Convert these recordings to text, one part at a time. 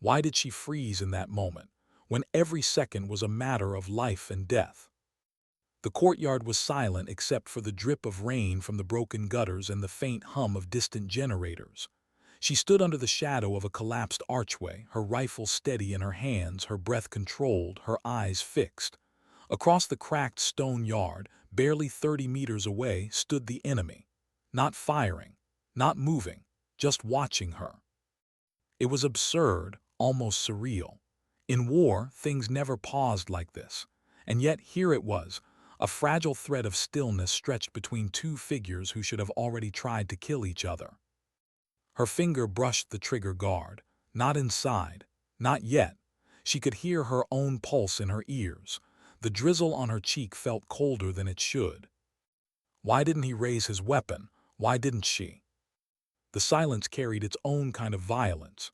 Why did she freeze in that moment, when every second was a matter of life and death? The courtyard was silent except for the drip of rain from the broken gutters and the faint hum of distant generators. She stood under the shadow of a collapsed archway, her rifle steady in her hands, her breath controlled, her eyes fixed. Across the cracked stone yard, barely 30 meters away, stood the enemy. Not firing, not moving, just watching her. It was absurd, almost surreal. In war, things never paused like this. And yet here it was, a fragile thread of stillness stretched between two figures who should have already tried to kill each other. Her finger brushed the trigger guard. Not inside. Not yet. She could hear her own pulse in her ears. The drizzle on her cheek felt colder than it should. Why didn't he raise his weapon? Why didn't she? The silence carried its own kind of violence.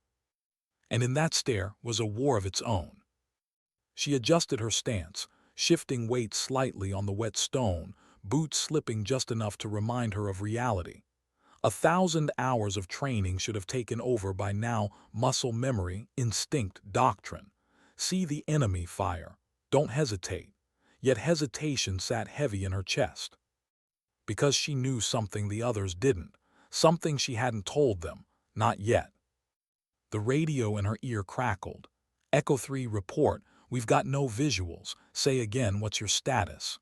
And in that stare was a war of its own. She adjusted her stance, shifting weight slightly on the wet stone, boots slipping just enough to remind her of reality. 1,000 hours of training should have taken over by now, muscle memory, instinct, doctrine. See the enemy fire. Don't hesitate. Yet hesitation sat heavy in her chest. Because she knew something the others didn't, something she hadn't told them, not yet. The radio in her ear crackled. Echo 3 report, we've got no visuals. Say again, what's your status?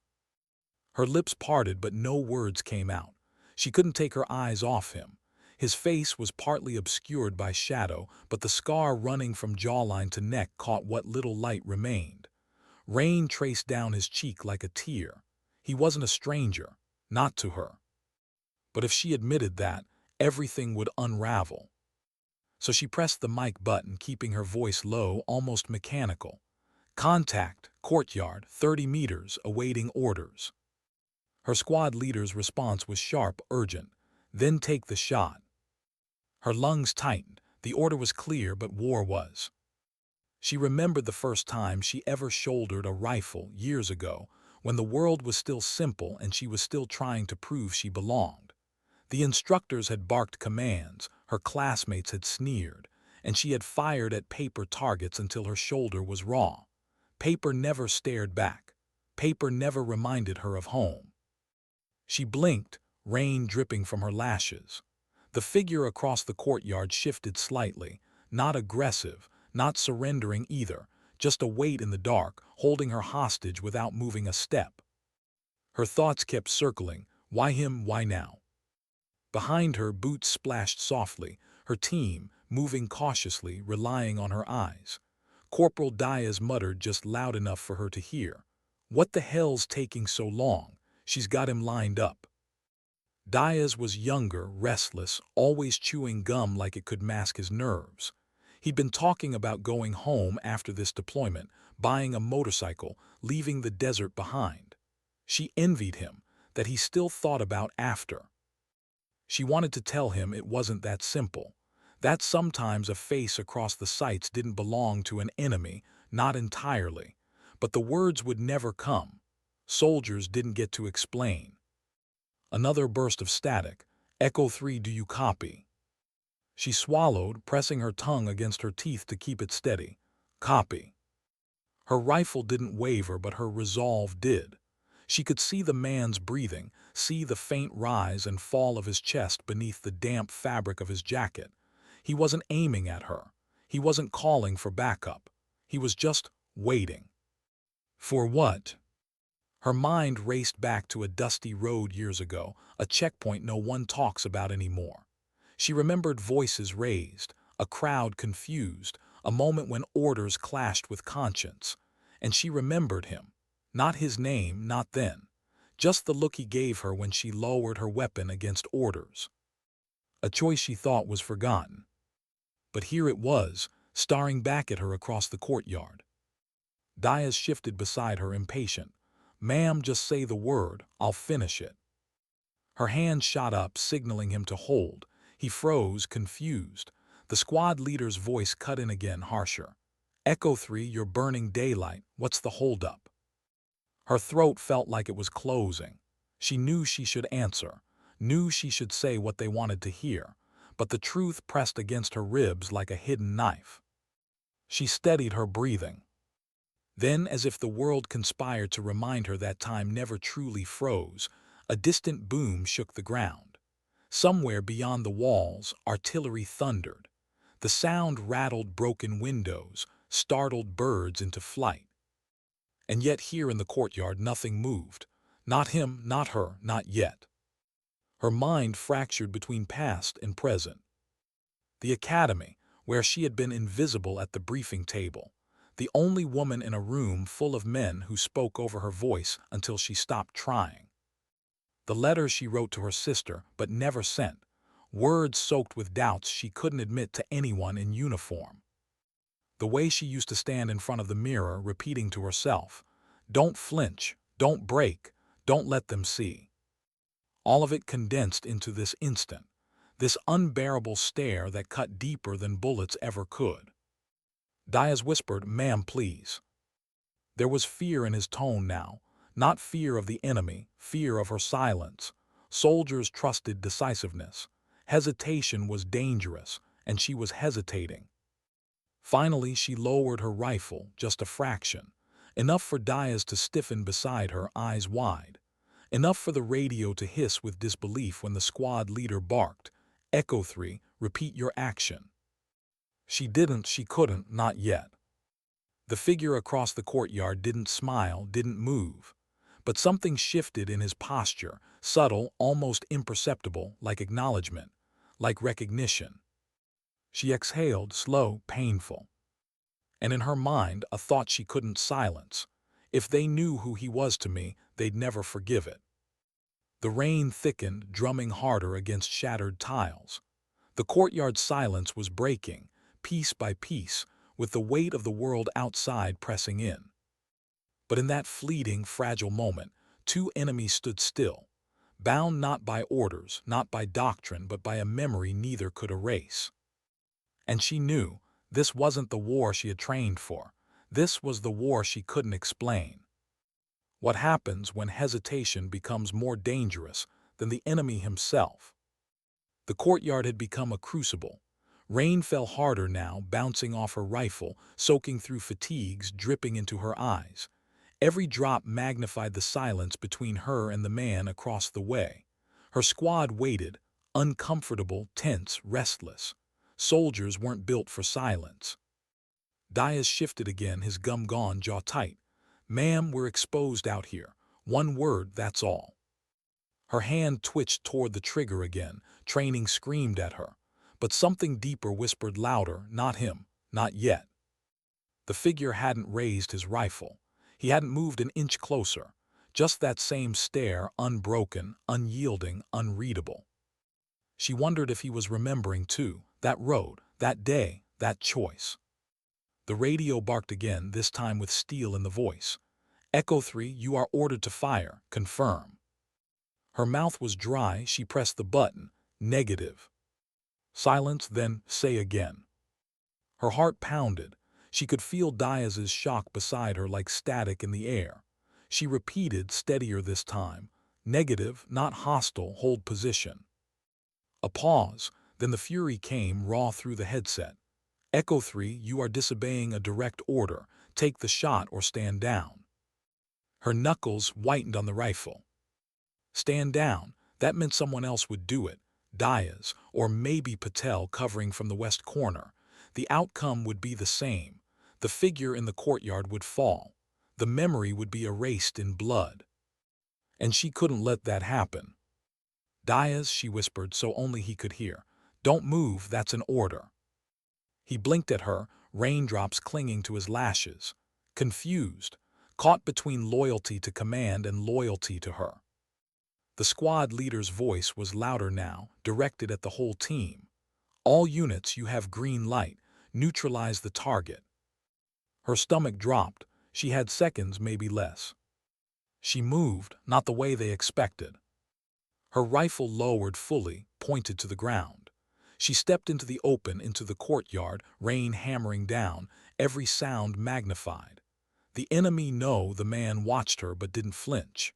Her lips parted but no words came out. She couldn't take her eyes off him. His face was partly obscured by shadow, but the scar running from jawline to neck caught what little light remained. Rain traced down his cheek like a tear. He wasn't a stranger, not to her. But if she admitted that, everything would unravel. So she pressed the mic button, keeping her voice low, almost mechanical. Contact, courtyard, 30 meters, awaiting orders. Her squad leader's response was sharp, urgent. Then take the shot. Her lungs tightened. The order was clear, but war was. She remembered the first time she ever shouldered a rifle years ago, when the world was still simple and she was still trying to prove she belonged. The instructors had barked commands, her classmates had sneered, and she had fired at paper targets until her shoulder was raw. Paper never stared back. Paper never reminded her of home. She blinked, rain dripping from her lashes. The figure across the courtyard shifted slightly, not aggressive, not surrendering either, just a weight in the dark, holding her hostage without moving a step. Her thoughts kept circling, why him, why now? Behind her, boots splashed softly, her team, moving cautiously, relying on her eyes. Corporal Diaz muttered just loud enough for her to hear. What the hell's taking so long? She's got him lined up. Diaz was younger, restless, always chewing gum like it could mask his nerves. He'd been talking about going home after this deployment, buying a motorcycle, leaving the desert behind. She envied him, that he still thought about after. She wanted to tell him it wasn't that simple, that sometimes a face across the sights didn't belong to an enemy, not entirely, but the words would never come. Soldiers didn't get to explain. Another burst of static. Echo 3, do you copy? She swallowed, pressing her tongue against her teeth to keep it steady. Copy. Her rifle didn't waver, but her resolve did. She could see the man's breathing, see the faint rise and fall of his chest beneath the damp fabric of his jacket. He wasn't aiming at her. He wasn't calling for backup. He was just waiting. For what? Her mind raced back to a dusty road years ago, a checkpoint no one talks about anymore. She remembered voices raised, a crowd confused, a moment when orders clashed with conscience. And she remembered him. Not his name, not then. Just the look he gave her when she lowered her weapon against orders. A choice she thought was forgotten. But here it was, staring back at her across the courtyard. Diaz shifted beside her, impatient. Ma'am, just say the word, I'll finish it. Her hand shot up, signaling him to hold. He froze, confused. The squad leader's voice cut in again, harsher. Echo 3, you're burning daylight. What's the holdup? Her throat felt like it was closing. She knew she should answer, knew she should say what they wanted to hear, but the truth pressed against her ribs like a hidden knife. She steadied her breathing. Then, as if the world conspired to remind her that time never truly froze, a distant boom shook the ground. Somewhere beyond the walls, artillery thundered. The sound rattled broken windows, startled birds into flight. And yet here in the courtyard nothing moved. Not him, not her, not yet. Her mind fractured between past and present. The academy, where she had been invisible at the briefing table. The only woman in a room full of men who spoke over her voice until she stopped trying. The letters she wrote to her sister but never sent. Words soaked with doubts she couldn't admit to anyone in uniform. The way she used to stand in front of the mirror repeating to herself, "Don't flinch, don't break, don't let them see." All of it condensed into this instant, this unbearable stare that cut deeper than bullets ever could. Diaz whispered, "Ma'am, please." There was fear in his tone now, not fear of the enemy, fear of her silence. Soldiers trusted decisiveness. Hesitation was dangerous, and she was hesitating. Finally, she lowered her rifle, just a fraction. Enough for Diaz to stiffen beside her, eyes wide. Enough for the radio to hiss with disbelief when the squad leader barked, "Echo 3, repeat your action." She couldn't, not yet. The figure across the courtyard didn't smile, didn't move. But something shifted in his posture, subtle, almost imperceptible, like acknowledgement, like recognition. She exhaled, slow, painful. And in her mind, a thought she couldn't silence. If they knew who he was to me, they'd never forgive it. The rain thickened, drumming harder against shattered tiles. The courtyard's silence was breaking, piece by piece, with the weight of the world outside pressing in. But in that fleeting, fragile moment, two enemies stood still, bound not by orders, not by doctrine, but by a memory neither could erase. And she knew this wasn't the war she had trained for. This was the war she couldn't explain. What happens when hesitation becomes more dangerous than the enemy himself? The courtyard had become a crucible. Rain fell harder now, bouncing off her rifle, soaking through fatigues, dripping into her eyes. Every drop magnified the silence between her and the man across the way. Her squad waited, uncomfortable, tense, restless. Soldiers weren't built for silence. Diaz shifted again, his gum gone, jaw tight. "Ma'am, we're exposed out here. One word, that's all." Her hand twitched toward the trigger again. Training screamed at her. But something deeper whispered louder, not him, not yet. The figure hadn't raised his rifle. He hadn't moved an inch closer. Just that same stare, unbroken, unyielding, unreadable. She wondered if he was remembering too, that road, that day, that choice. The radio barked again, this time with steel in the voice. "Echo 3, you are ordered to fire. Confirm." Her mouth was dry, she pressed the button. Negative. Silence, then say again. Her heart pounded. She could feel Diaz's shock beside her like static in the air. She repeated, steadier this time. Negative, not hostile, hold position. A pause, then the fury came raw through the headset. "Echo 3, you are disobeying a direct order. Take the shot or stand down." Her knuckles whitened on the rifle. Stand down, that meant someone else would do it. Diaz, or maybe Patel covering from the west corner. The outcome would be the same. The figure in the courtyard would fall. The memory would be erased in blood. And she couldn't let that happen. "Diaz," she whispered so only he could hear. "Don't move, that's an order." He blinked at her, raindrops clinging to his lashes. Confused, caught between loyalty to command and loyalty to her. The squad leader's voice was louder now, directed at the whole team. "All units, you have green light. Neutralize the target." Her stomach dropped. She had seconds, maybe less. She moved, not the way they expected. Her rifle lowered fully, pointed to the ground. She stepped into the open, into the courtyard, rain hammering down, every sound magnified. The enemy the man watched her but didn't flinch.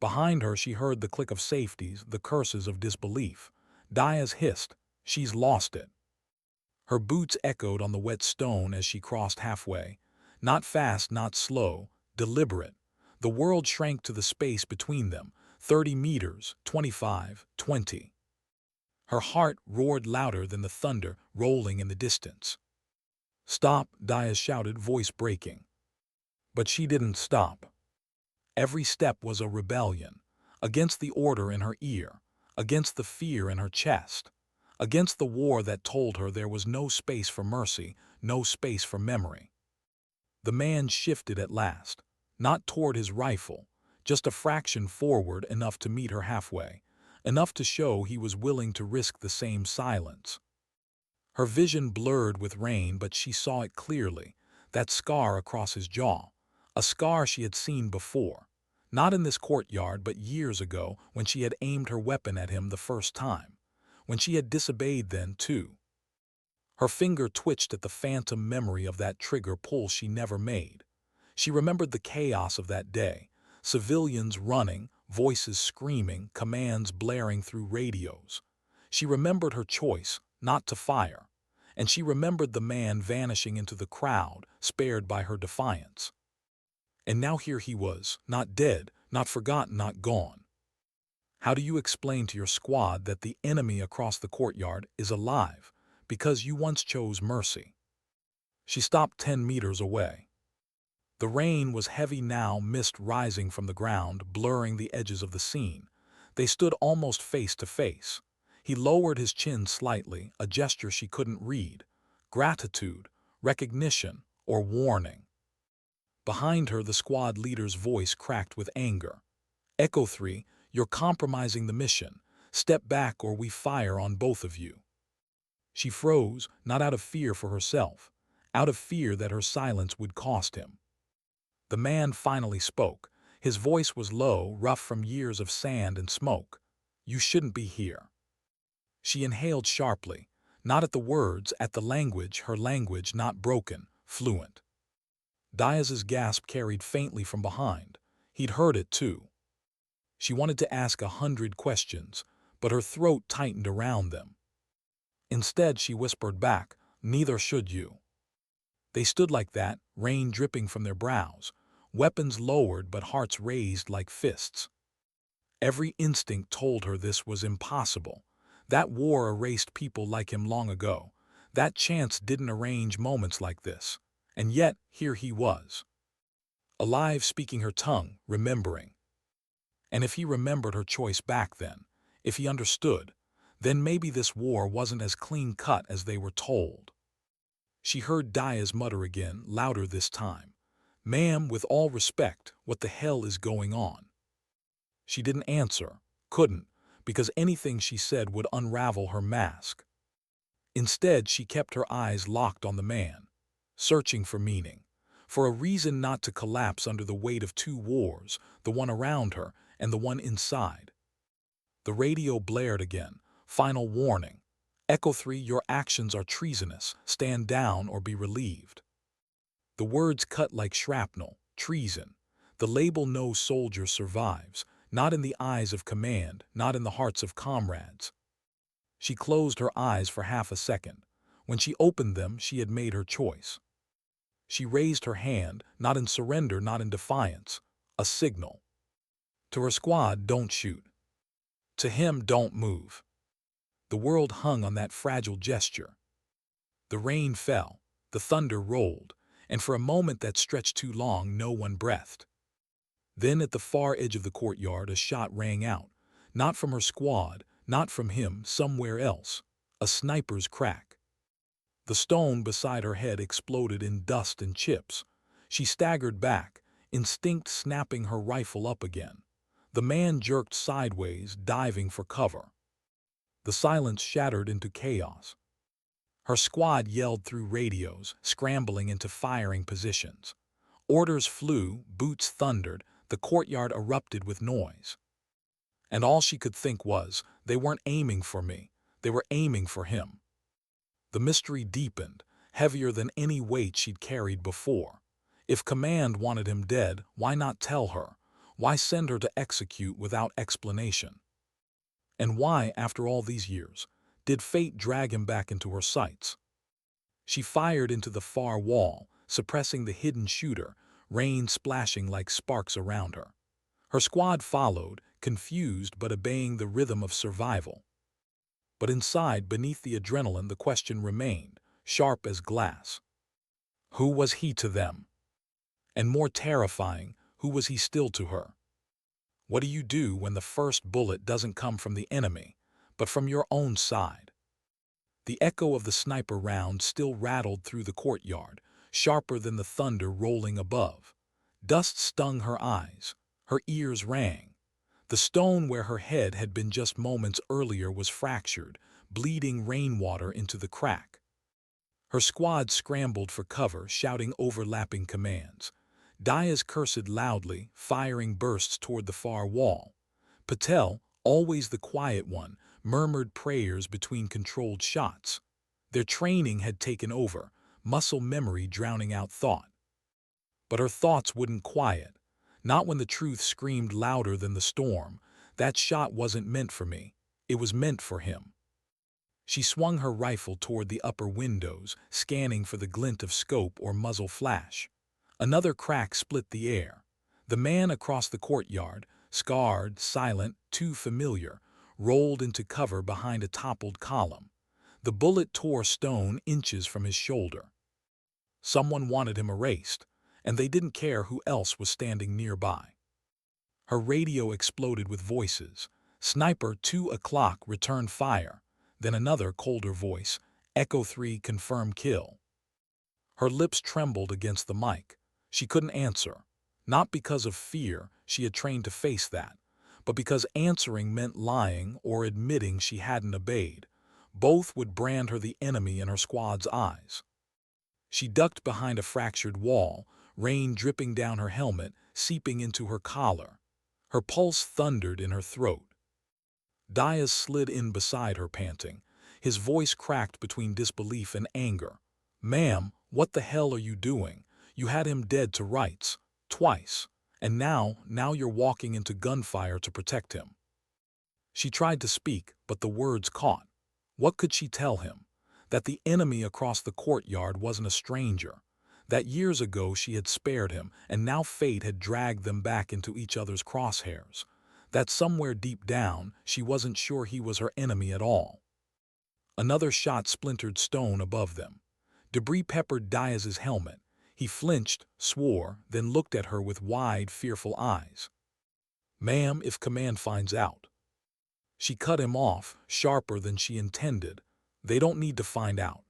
Behind her she heard the click of safeties, the curses of disbelief. Diaz hissed, "She's lost it." Her boots echoed on the wet stone as she crossed halfway. Not fast, not slow, deliberate. The world shrank to the space between them, 30 meters, 25, 20. Her heart roared louder than the thunder rolling in the distance. "Stop," Diaz shouted, voice breaking. But she didn't stop. Every step was a rebellion, against the order in her ear, against the fear in her chest, against the war that told her there was no space for mercy, no space for memory. The man shifted at last, not toward his rifle, just a fraction forward, enough to meet her halfway, enough to show he was willing to risk the same silence. Her vision blurred with rain, but she saw it clearly, that scar across his jaw, a scar she had seen before, not in this courtyard but years ago when she had aimed her weapon at him the first time, when she had disobeyed then too. Her finger twitched at the phantom memory of that trigger pull she never made. She remembered the chaos of that day, civilians running, voices screaming, commands blaring through radios. She remembered her choice not to fire, and she remembered the man vanishing into the crowd, spared by her defiance. And now here he was, not dead, not forgotten, not gone. How do you explain to your squad that the enemy across the courtyard is alive, because you once chose mercy? She stopped 10 meters away. The rain was heavy now, mist rising from the ground, blurring the edges of the scene. They stood almost face to face. He lowered his chin slightly, a gesture she couldn't read. Gratitude, recognition, or warning. Behind her, the squad leader's voice cracked with anger. "Echo 3, you're compromising the mission. Step back or we fire on both of you." She froze, not out of fear for herself, out of fear that her silence would cost him. The man finally spoke. His voice was low, rough from years of sand and smoke. "You shouldn't be here." She inhaled sharply, not at the words, at the language, her language not broken, fluent. Diaz's gasp carried faintly from behind. He'd heard it too. She wanted to ask 100 questions, but her throat tightened around them. Instead, she whispered back, "Neither should you." They stood like that, rain dripping from their brows, weapons lowered but hearts raised like fists. Every instinct told her this was impossible. That war erased people like him long ago. That chance didn't arrange moments like this. And yet, here he was. Alive, speaking her tongue, remembering. And if he remembered her choice back then, if he understood, then maybe this war wasn't as clean-cut as they were told. She heard Diaz mutter again, louder this time. "Ma'am, with all respect, what the hell is going on?" She didn't answer, couldn't, because anything she said would unravel her mask. Instead, she kept her eyes locked on the man, searching for meaning, for a reason not to collapse under the weight of two wars, the one around her and the one inside. The radio blared again, final warning. "Echo 3, your actions are treasonous. Stand down or be relieved." The words cut like shrapnel. Treason. The label no soldier survives, not in the eyes of command, not in the hearts of comrades. She closed her eyes for half a second. When she opened them, she had made her choice. She raised her hand, not in surrender, not in defiance. A signal. To her squad, "Don't shoot." To him, "Don't move." The world hung on that fragile gesture. The rain fell, the thunder rolled, and for a moment that stretched too long, no one breathed. Then at the far edge of the courtyard, a shot rang out, not from her squad, not from him, somewhere else. A sniper's crack. The stone beside her head exploded in dust and chips. She staggered back, instinct snapping her rifle up again. The man jerked sideways, diving for cover. The silence shattered into chaos. Her squad yelled through radios, scrambling into firing positions. Orders flew, boots thundered, the courtyard erupted with noise. And all she could think was, they weren't aiming for me, they were aiming for him. The mystery deepened, heavier than any weight she'd carried before. If command wanted him dead, why not tell her? Why send her to execute without explanation? And why, after all these years, did fate drag him back into her sights? She fired into the far wall, suppressing the hidden shooter, rain splashing like sparks around her. Her squad followed, confused but obeying the rhythm of survival. But inside, beneath the adrenaline, the question remained, sharp as glass. Who was he to them? And more terrifying, who was he still to her? What do you do when the first bullet doesn't come from the enemy, but from your own side? The echo of the sniper round still rattled through the courtyard, sharper than the thunder rolling above. Dust stung her eyes. Her ears rang. The stone where her head had been just moments earlier was fractured, bleeding rainwater into the crack. Her squad scrambled for cover, shouting overlapping commands. Diaz cursed loudly, firing bursts toward the far wall. Patel, always the quiet one, murmured prayers between controlled shots. Their training had taken over, muscle memory drowning out thought. But her thoughts wouldn't quiet. Not when the truth screamed louder than the storm. That shot wasn't meant for me. It was meant for him. She swung her rifle toward the upper windows, scanning for the glint of scope or muzzle flash. Another crack split the air. The man across the courtyard, scarred, silent, too familiar, rolled into cover behind a toppled column. The bullet tore stone inches from his shoulder. Someone wanted him erased, and they didn't care who else was standing nearby. Her radio exploded with voices. Sniper 2 o'clock, return fire. Then another colder voice, Echo 3, confirm kill. Her lips trembled against the mic. She couldn't answer. Not because of fear, she had trained to face that, but because answering meant lying or admitting she hadn't obeyed. Both would brand her the enemy in her squad's eyes. She ducked behind a fractured wall, rain dripping down her helmet, seeping into her collar. Her pulse thundered in her throat. Diaz slid in beside her, panting. His voice cracked between disbelief and anger. "Ma'am, what the hell are you doing? You had him dead to rights. Twice. And now you're walking into gunfire to protect him." She tried to speak, but the words caught. What could she tell him? That the enemy across the courtyard wasn't a stranger. That years ago she had spared him, and now fate had dragged them back into each other's crosshairs. That somewhere deep down, she wasn't sure he was her enemy at all. Another shot splintered stone above them. Debris peppered Diaz's helmet. He flinched, swore, then looked at her with wide, fearful eyes. "Ma'am, if command finds out." She cut him off, sharper than she intended. "They don't need to find out."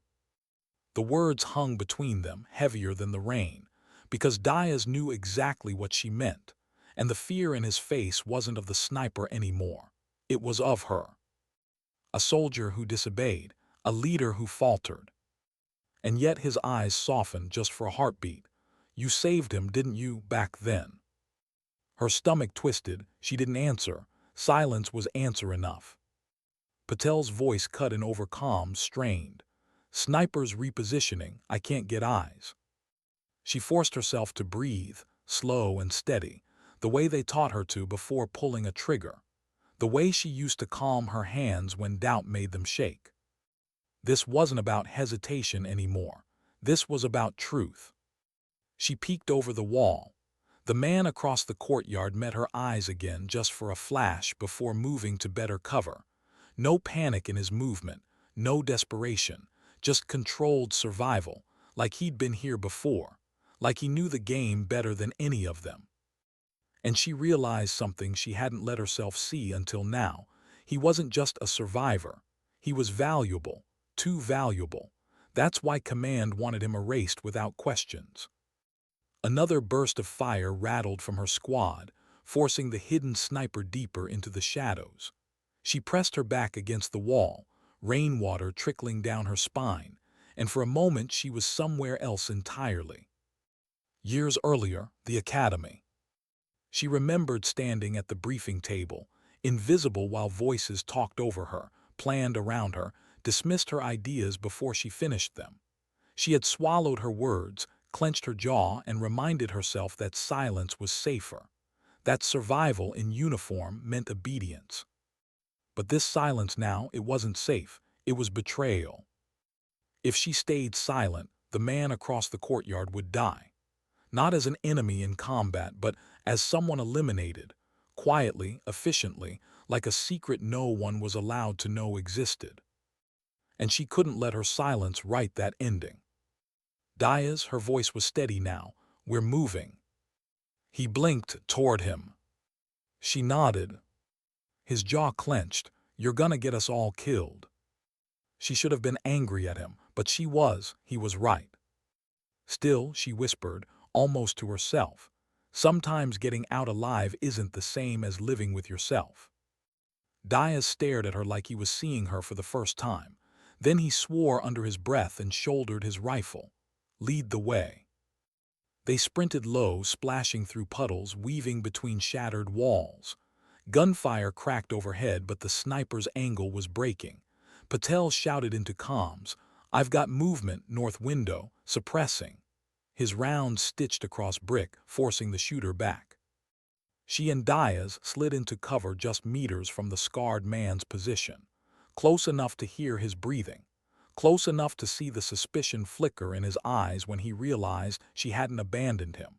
The words hung between them, heavier than the rain, because Diaz knew exactly what she meant, and the fear in his face wasn't of the sniper anymore. It was of her. A soldier who disobeyed, a leader who faltered. And yet his eyes softened just for a heartbeat. "You saved him, didn't you, back then?" Her stomach twisted. She didn't answer. Silence was answer enough. Patel's voice cut in over calm, strained. "Snipers repositioning, I can't get eyes." She forced herself to breathe, slow and steady, the way they taught her to before pulling a trigger, the way she used to calm her hands when doubt made them shake. This wasn't about hesitation anymore. This was about truth. She peeked over the wall. The man across the courtyard met her eyes again just for a flash before moving to better cover. No panic in his movement, no desperation, just controlled survival, like he'd been here before, like he knew the game better than any of them. And she realized something she hadn't let herself see until now. He wasn't just a survivor. He was valuable, too valuable. That's why command wanted him erased without questions. Another burst of fire rattled from her squad, forcing the hidden sniper deeper into the shadows. She pressed her back against the wall, rainwater trickling down her spine, and for a moment she was somewhere else entirely. Years earlier, the academy. She remembered standing at the briefing table, invisible while voices talked over her, planned around her, dismissed her ideas before she finished them. She had swallowed her words, clenched her jaw, and reminded herself that silence was safer, that survival in uniform meant obedience. But this silence now, it wasn't safe. It was betrayal. If she stayed silent, the man across the courtyard would die. Not as an enemy in combat, but as someone eliminated, quietly, efficiently, like a secret no one was allowed to know existed. And she couldn't let her silence write that ending. Diaz, her voice was steady now. We're moving. He blinked toward him. She nodded. His jaw clenched. You're gonna get us all killed. She should have been angry at him, but he was right. Still, she whispered, almost to herself, sometimes getting out alive isn't the same as living with yourself. Diaz stared at her like he was seeing her for the first time. Then he swore under his breath and shouldered his rifle. Lead the way. They sprinted low, splashing through puddles, weaving between shattered walls. Gunfire cracked overhead, but the sniper's angle was breaking. Patel shouted into comms, I've got movement, north window, suppressing. His round stitched across brick, forcing the shooter back. She and Diaz slid into cover just meters from the scarred man's position, close enough to hear his breathing, close enough to see the suspicion flicker in his eyes when he realized she hadn't abandoned him.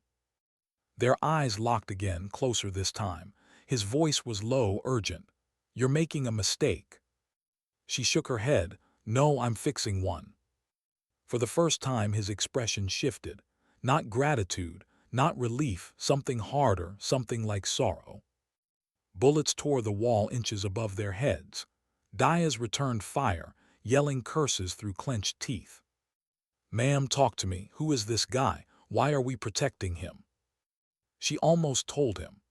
Their eyes locked again, closer this time. His voice was low, urgent. You're making a mistake. She shook her head. No, I'm fixing one. For the first time his expression shifted. Not gratitude, not relief, something harder, something like sorrow. Bullets tore the wall inches above their heads. Diaz returned fire, yelling curses through clenched teeth. Ma'am, talk to me. Who is this guy? Why are we protecting him? She almost told him.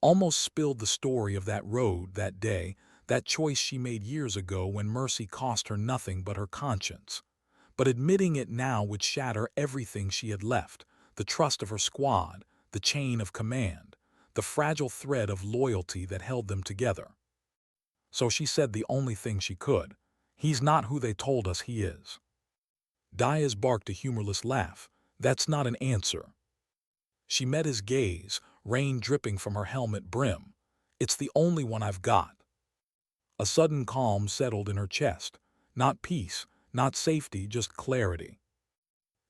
Almost spilled the story of that road, that day, that choice she made years ago when mercy cost her nothing but her conscience. But admitting it now would shatter everything she had left, the trust of her squad, the chain of command, the fragile thread of loyalty that held them together. So she said the only thing she could. He's not who they told us he is. Diaz barked a humorless laugh. That's not an answer. She met his gaze, rain dripping from her helmet brim. It's the only one I've got. A sudden calm settled in her chest. Not peace, not safety, just clarity.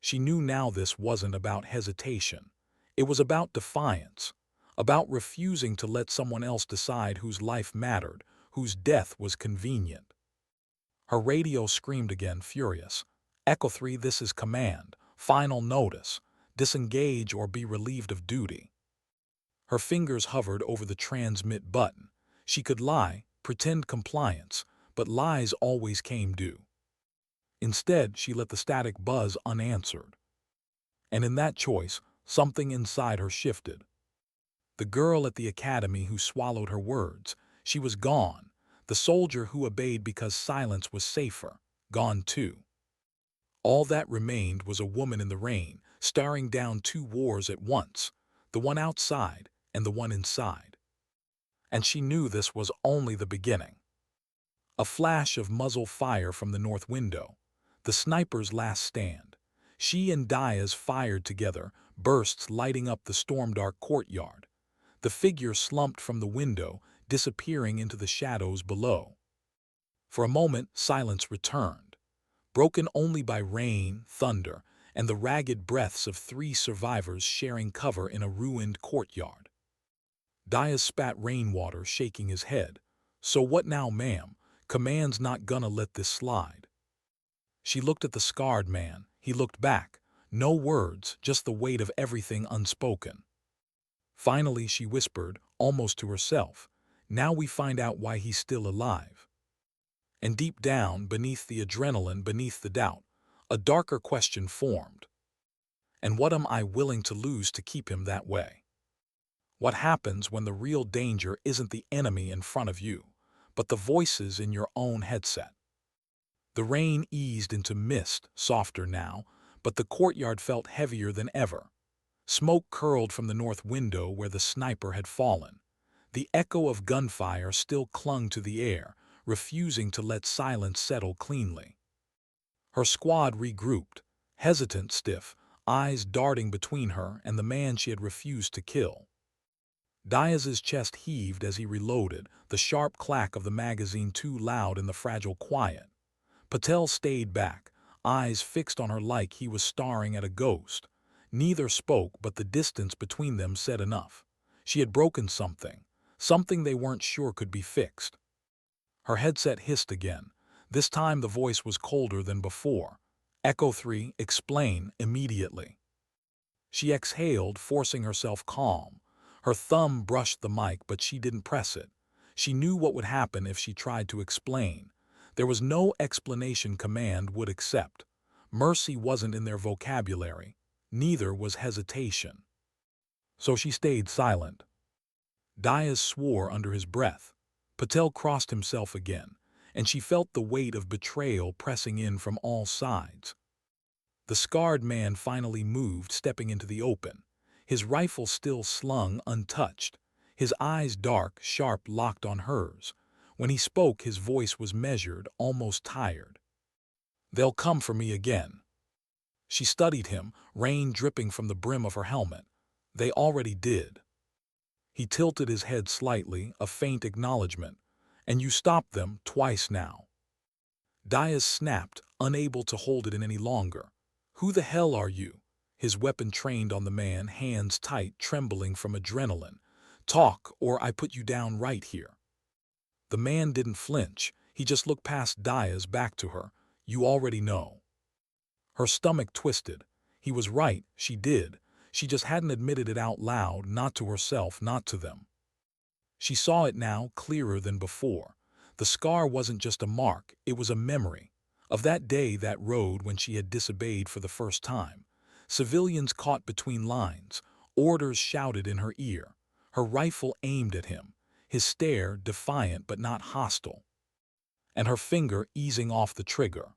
She knew now this wasn't about hesitation. It was about defiance, about refusing to let someone else decide whose life mattered, whose death was convenient. Her radio screamed again, furious. Echo 3, this is command. Final notice. Disengage or be relieved of duty. Her fingers hovered over the transmit button. She could lie, pretend compliance, but lies always came due. Instead, she let the static buzz unanswered. And in that choice, something inside her shifted. The girl at the academy who swallowed her words, she was gone. The soldier who obeyed because silence was safer, gone too. All that remained was a woman in the rain, staring down two wars at once, the one outside and the one inside. And she knew this was only the beginning. A flash of muzzle fire from the north window, the sniper's last stand. She and Diaz fired together, bursts lighting up the storm-dark courtyard. The figure slumped from the window, disappearing into the shadows below. For a moment, silence returned, broken only by rain, thunder, and the ragged breaths of three survivors sharing cover in a ruined courtyard. Diaz spat rainwater, shaking his head. So what now, ma'am? Command's not gonna let this slide. She looked at the scarred man. He looked back. No words, just the weight of everything unspoken. Finally, she whispered, almost to herself, now we find out why he's still alive. And deep down, beneath the adrenaline, beneath the doubt, a darker question formed. And what am I willing to lose to keep him that way? What happens when the real danger isn't the enemy in front of you, but the voices in your own headset? The rain eased into mist, softer now, but the courtyard felt heavier than ever. Smoke curled from the north window where the sniper had fallen. The echo of gunfire still clung to the air, refusing to let silence settle cleanly. Her squad regrouped, hesitant, stiff, eyes darting between her and the man she had refused to kill. Diaz's chest heaved as he reloaded, the sharp clack of the magazine too loud in the fragile quiet. Patel stayed back, eyes fixed on her like he was staring at a ghost. Neither spoke, but the distance between them said enough. She had broken something, something they weren't sure could be fixed. Her headset hissed again. This time the voice was colder than before. Echo 3, explain immediately. She exhaled, forcing herself calm. Her thumb brushed the mic, but she didn't press it. She knew what would happen if she tried to explain. There was no explanation Command would accept. Mercy wasn't in their vocabulary. Neither was hesitation. So she stayed silent. Diaz swore under his breath. Patel crossed himself again, and she felt the weight of betrayal pressing in from all sides. The scarred man finally moved, stepping into the open, his rifle still slung untouched, his eyes dark, sharp, locked on hers. When he spoke, his voice was measured, almost tired. "They'll come for me again." She studied him, rain dripping from the brim of her helmet. "They already did." He tilted his head slightly, a faint acknowledgement. "And you stopped them twice now." Diaz snapped, unable to hold it in any longer. "Who the hell are you?" His weapon trained on the man, hands tight, trembling from adrenaline. "Talk, or I put you down right here." The man didn't flinch. He just looked past Diaz back to her. "You already know." Her stomach twisted. He was right, she did. She just hadn't admitted it out loud, not to herself, not to them. She saw it now, clearer than before. The scar wasn't just a mark, it was a memory. Of that day, that road when she had disobeyed for the first time. Civilians caught between lines, orders shouted in her ear. Her rifle aimed at him, his stare defiant but not hostile. And her finger easing off the trigger.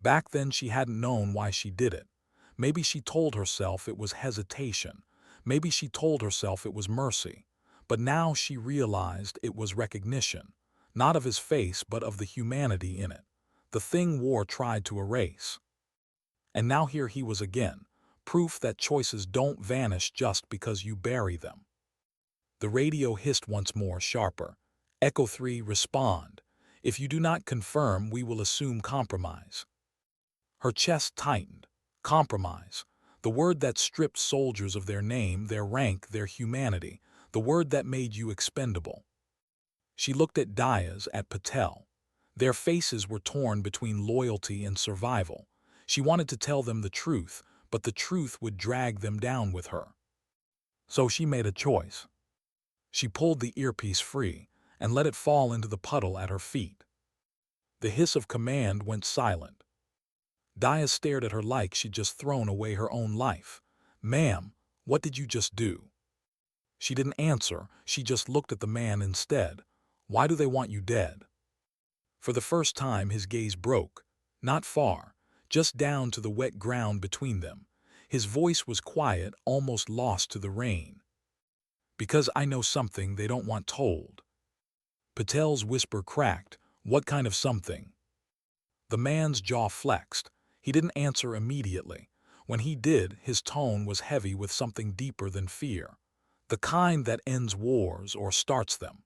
Back then she hadn't known why she did it. Maybe she told herself it was hesitation. Maybe she told herself it was mercy. But now she realized it was recognition. Not of his face, but of the humanity in it. The thing war tried to erase. And now here he was again. Proof that choices don't vanish just because you bury them. The radio hissed once more, sharper. "Echo 3, respond. If you do not confirm, we will assume compromise." Her chest tightened. Compromise. The word that stripped soldiers of their name, their rank, their humanity. The word that made you expendable. She looked at Diaz, at Patel. Their faces were torn between loyalty and survival. She wanted to tell them the truth, but the truth would drag them down with her. So she made a choice. She pulled the earpiece free and let it fall into the puddle at her feet. The hiss of command went silent. Diaz stared at her like she'd just thrown away her own life. "Ma'am, what did you just do?" She didn't answer, she just looked at the man instead. "Why do they want you dead?" For the first time his gaze broke. Not far, just down to the wet ground between them. His voice was quiet, almost lost to the rain. "Because I know something they don't want told." Patel's whisper cracked. "What kind of something?" The man's jaw flexed. He didn't answer immediately. When he did, his tone was heavy with something deeper than fear. The kind that ends wars or starts them.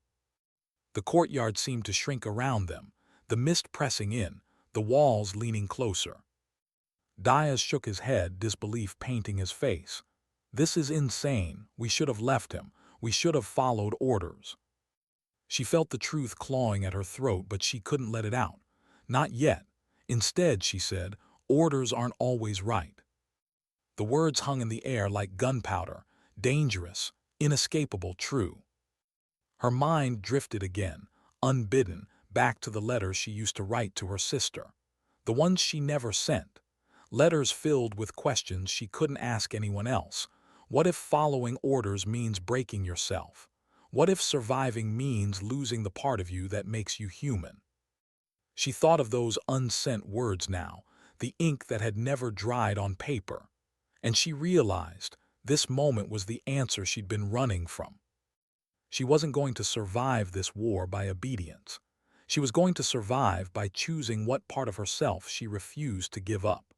The courtyard seemed to shrink around them, the mist pressing in, the walls leaning closer. Diaz shook his head, disbelief painting his face. "This is insane. We should have left him. We should have followed orders." She felt the truth clawing at her throat, but she couldn't let it out. "Not yet." Instead, she said, "Orders aren't always right." The words hung in the air like gunpowder, dangerous, inescapable, true. Her mind drifted again, unbidden, back to the letters she used to write to her sister. The ones she never sent. Letters filled with questions she couldn't ask anyone else. What if following orders means breaking yourself? What if surviving means losing the part of you that makes you human? She thought of those unsent words now, the ink that had never dried on paper. And she realized this moment was the answer she'd been running from. She wasn't going to survive this war by obedience. She was going to survive by choosing what part of herself she refused to give up.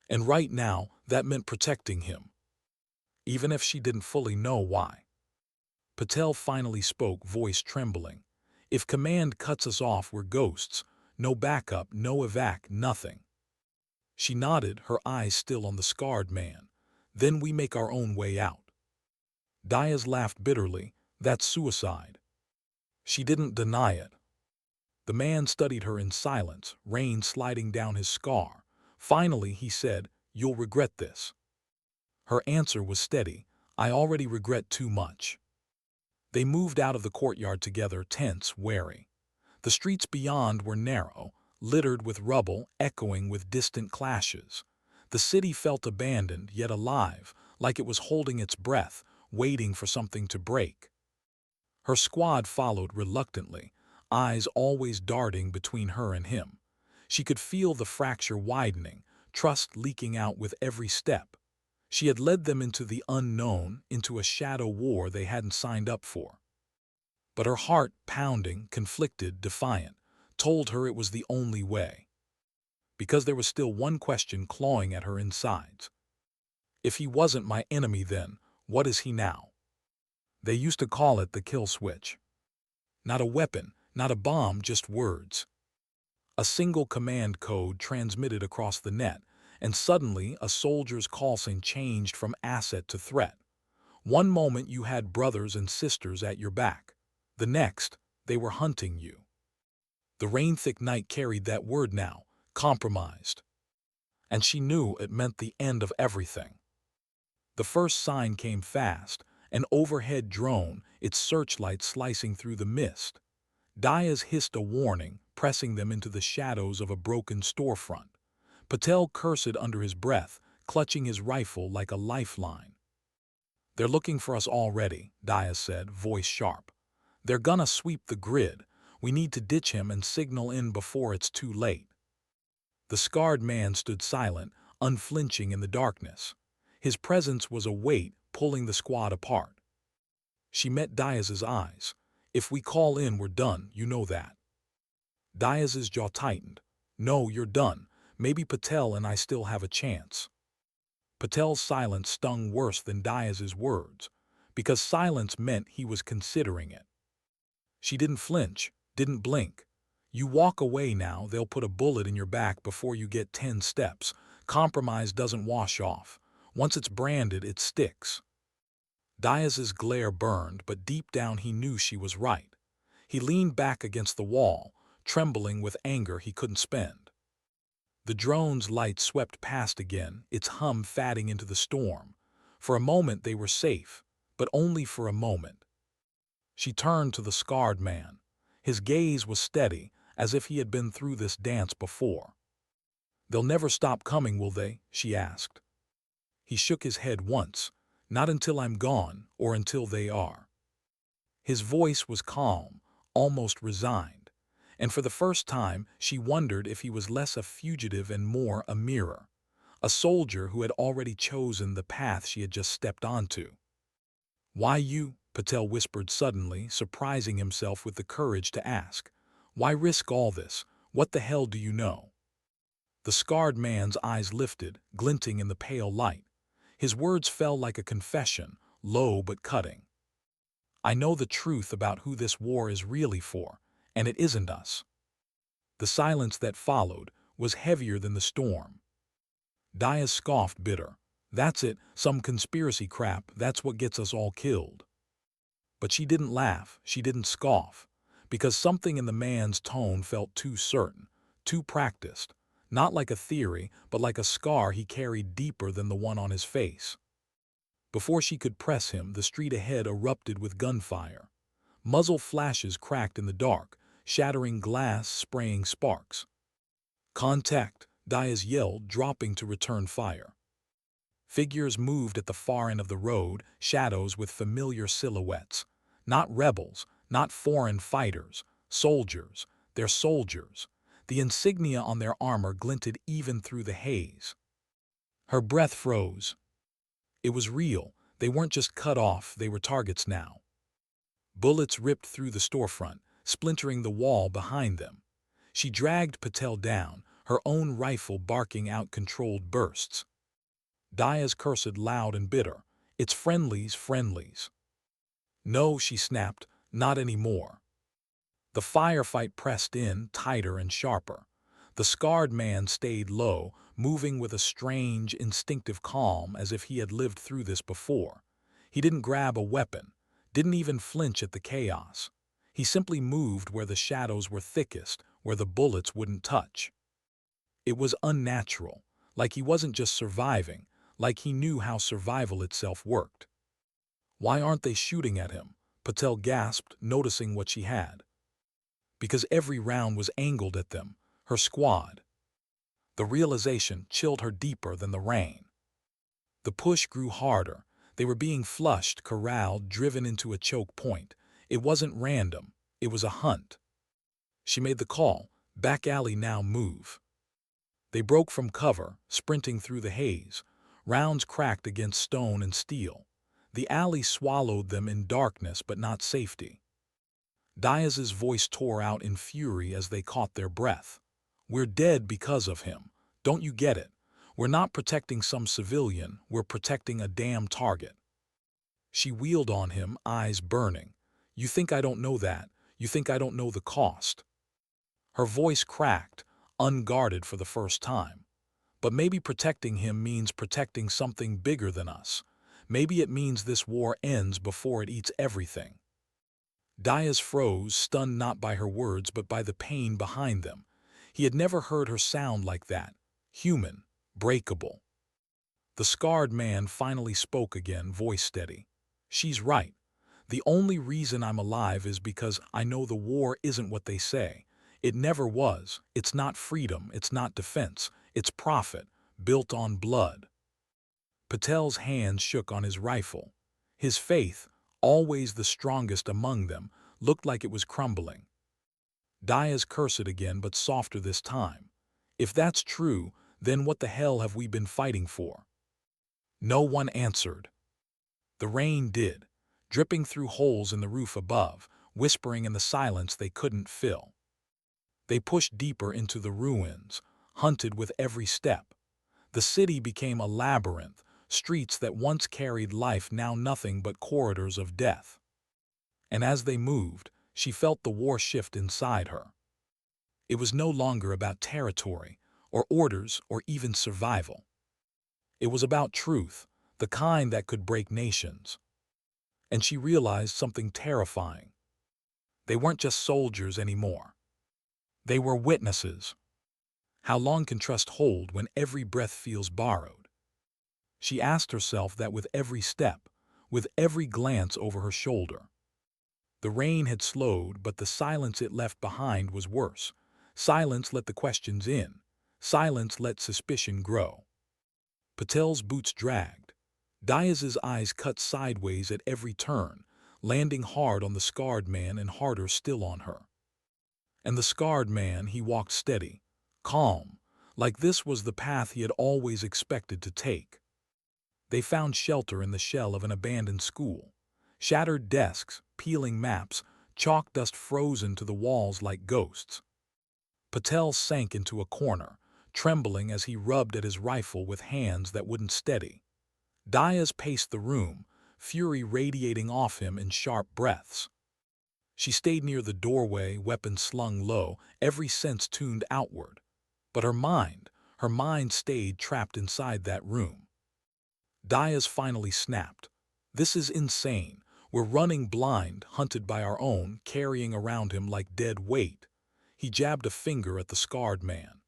And right now, that meant protecting him. Even if she didn't fully know why. Patel finally spoke, voice trembling. "If command cuts us off, we're ghosts. No backup, no evac, nothing." She nodded, her eyes still on the scarred man. Then we make our own way out. Diaz laughed bitterly. That's suicide. She didn't deny it. The man studied her in silence, rain sliding down his scar. Finally, he said, "You'll regret this." Her answer was steady. "I already regret too much." They moved out of the courtyard together, tense, wary. The streets beyond were narrow, littered with rubble, echoing with distant clashes. The city felt abandoned, yet alive, like it was holding its breath, waiting for something to break. Her squad followed reluctantly, eyes always darting between her and him. She could feel the fracture widening, trust leaking out with every step. She had led them into the unknown, into a shadow war they hadn't signed up for. But her heart, pounding, conflicted, defiant, told her it was the only way. Because there was still one question clawing at her insides. If he wasn't my enemy then, what is he now? They used to call it the kill switch. Not a weapon, not a bomb, just words. A single command code transmitted across the net, and suddenly a soldier's call sign changed from asset to threat. One moment you had brothers and sisters at your back. The next, they were hunting you. The rain-thick night carried that word now, compromised. And she knew it meant the end of everything. The first sign came fast, an overhead drone, its searchlight slicing through the mist. Diaz hissed a warning, pressing them into the shadows of a broken storefront. Patel cursed under his breath, clutching his rifle like a lifeline. "They're looking for us already," Diaz said, voice sharp. "They're gonna sweep the grid. We need to ditch him and signal in before it's too late." The scarred man stood silent, unflinching in the darkness. His presence was a weight pulling the squad apart. She met Diaz's eyes. "If we call in, we're done, you know that." Diaz's jaw tightened. "No, you're done. Maybe Patel and I still have a chance." Patel's silence stung worse than Diaz's words, because silence meant he was considering it. She didn't flinch, didn't blink. "You walk away now, they'll put a bullet in your back before you get 10 steps. Compromise doesn't wash off. Once it's branded, it sticks." Diaz's glare burned, but deep down he knew she was right. He leaned back against the wall, trembling with anger he couldn't spend. The drone's light swept past again, its hum fading into the storm. For a moment they were safe, but only for a moment. She turned to the scarred man. His gaze was steady, as if he had been through this dance before. "They'll never stop coming, will they?" she asked. He shook his head once. "Not until I'm gone, or until they are." His voice was calm, almost resigned, and for the first time she wondered if he was less a fugitive and more a mirror, a soldier who had already chosen the path she had just stepped onto. "Why you?" Patel whispered suddenly, surprising himself with the courage to ask. "Why risk all this? What the hell do you know?" The scarred man's eyes lifted, glinting in the pale light. His words fell like a confession, low but cutting. "I know the truth about who this war is really for, and it isn't us." The silence that followed was heavier than the storm. Diaz scoffed bitter. "That's it, some conspiracy crap, that's what gets us all killed." But she didn't laugh, she didn't scoff, because something in the man's tone felt too certain, too practiced, not like a theory, but like a scar he carried deeper than the one on his face. Before she could press him, the street ahead erupted with gunfire. Muzzle flashes cracked in the dark, shattering glass, spraying sparks. "Contact!" Diaz yelled, dropping to return fire. Figures moved at the far end of the road, shadows with familiar silhouettes. Not rebels, not foreign fighters, soldiers. They're soldiers. The insignia on their armor glinted even through the haze. Her breath froze. It was real. They weren't just cut off, they were targets now. Bullets ripped through the storefront, splintering the wall behind them. She dragged Patel down, her own rifle barking out controlled bursts. Diaz cursed loud and bitter. "It's friendlies, friendlies." "No," she snapped, "not anymore." The firefight pressed in, tighter and sharper. The scarred man stayed low, moving with a strange, instinctive calm as if he had lived through this before. He didn't grab a weapon, didn't even flinch at the chaos. He simply moved where the shadows were thickest, where the bullets wouldn't touch. It was unnatural, like he wasn't just surviving, like he knew how survival itself worked. "Why aren't they shooting at him?" Patel gasped, noticing what she had. Because every round was angled at them, her squad. The realization chilled her deeper than the rain. The push grew harder. They were being flushed, corralled, driven into a choke point. It wasn't random. It was a hunt. She made the call. "Back alley now, move." They broke from cover, sprinting through the haze. Rounds cracked against stone and steel. The alley swallowed them in darkness but not safety. Diaz's voice tore out in fury as they caught their breath. "We're dead because of him. Don't you get it? We're not protecting some civilian, we're protecting a damn target." She wheeled on him, eyes burning. "You think I don't know that? You think I don't know the cost?" Her voice cracked, unguarded for the first time. "But maybe protecting him means protecting something bigger than us. Maybe it means this war ends before it eats everything." Diaz froze, stunned not by her words but by the pain behind them. He had never heard her sound like that. Human, breakable. The scarred man finally spoke again, voice steady. "She's right. The only reason I'm alive is because I know the war isn't what they say. It never was. It's not freedom, it's not defense. It's profit, built on blood." Patel's hand shook on his rifle. His faith, always the strongest among them, looked like it was crumbling. Diaz cursed again, but softer this time. "If that's true, then what the hell have we been fighting for?" No one answered. The rain did, dripping through holes in the roof above, whispering in the silence they couldn't fill. They pushed deeper into the ruins, hunted with every step. The city became a labyrinth, streets that once carried life now nothing but corridors of death. And as they moved, she felt the war shift inside her. It was no longer about territory, or orders, or even survival. It was about truth, the kind that could break nations. And she realized something terrifying. They weren't just soldiers anymore. They were witnesses. How long can trust hold when every breath feels borrowed? She asked herself that with every step, with every glance over her shoulder. The rain had slowed, but the silence it left behind was worse. Silence let the questions in. Silence let suspicion grow. Patel's boots dragged. Diaz's eyes cut sideways at every turn, landing hard on the scarred man and harder still on her. And the scarred man, he walked steady, calm, like this was the path he had always expected to take. They found shelter in the shell of an abandoned school. Shattered desks, peeling maps, chalk dust frozen to the walls like ghosts. Patel sank into a corner, trembling as he rubbed at his rifle with hands that wouldn't steady. Diaz paced the room, fury radiating off him in sharp breaths. She stayed near the doorway, weapon slung low, every sense tuned outward. But her mind stayed trapped inside that room. Diaz finally snapped. "This is insane. We're running blind, hunted by our own, carrying around him like dead weight." He jabbed a finger at the scarred man.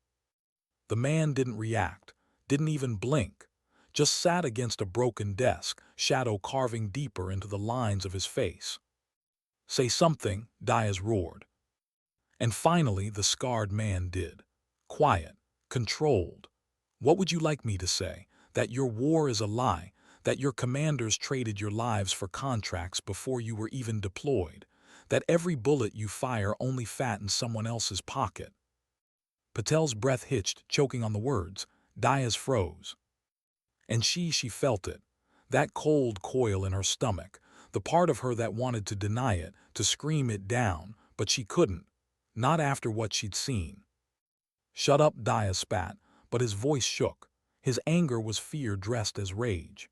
The man didn't react, didn't even blink, just sat against a broken desk, shadow carving deeper into the lines of his face. "Say something," Diaz roared. And finally the scarred man did. Quiet, controlled. "What would you like me to say? That your war is a lie, that your commanders traded your lives for contracts before you were even deployed, that every bullet you fire only fattens someone else's pocket?" Patel's breath hitched, choking on the words. Diaz froze. And she felt it, that cold coil in her stomach, the part of her that wanted to deny it, to scream it down, but she couldn't, not after what she'd seen. "Shut up," Diaz spat, but his voice shook. His anger was fear dressed as rage.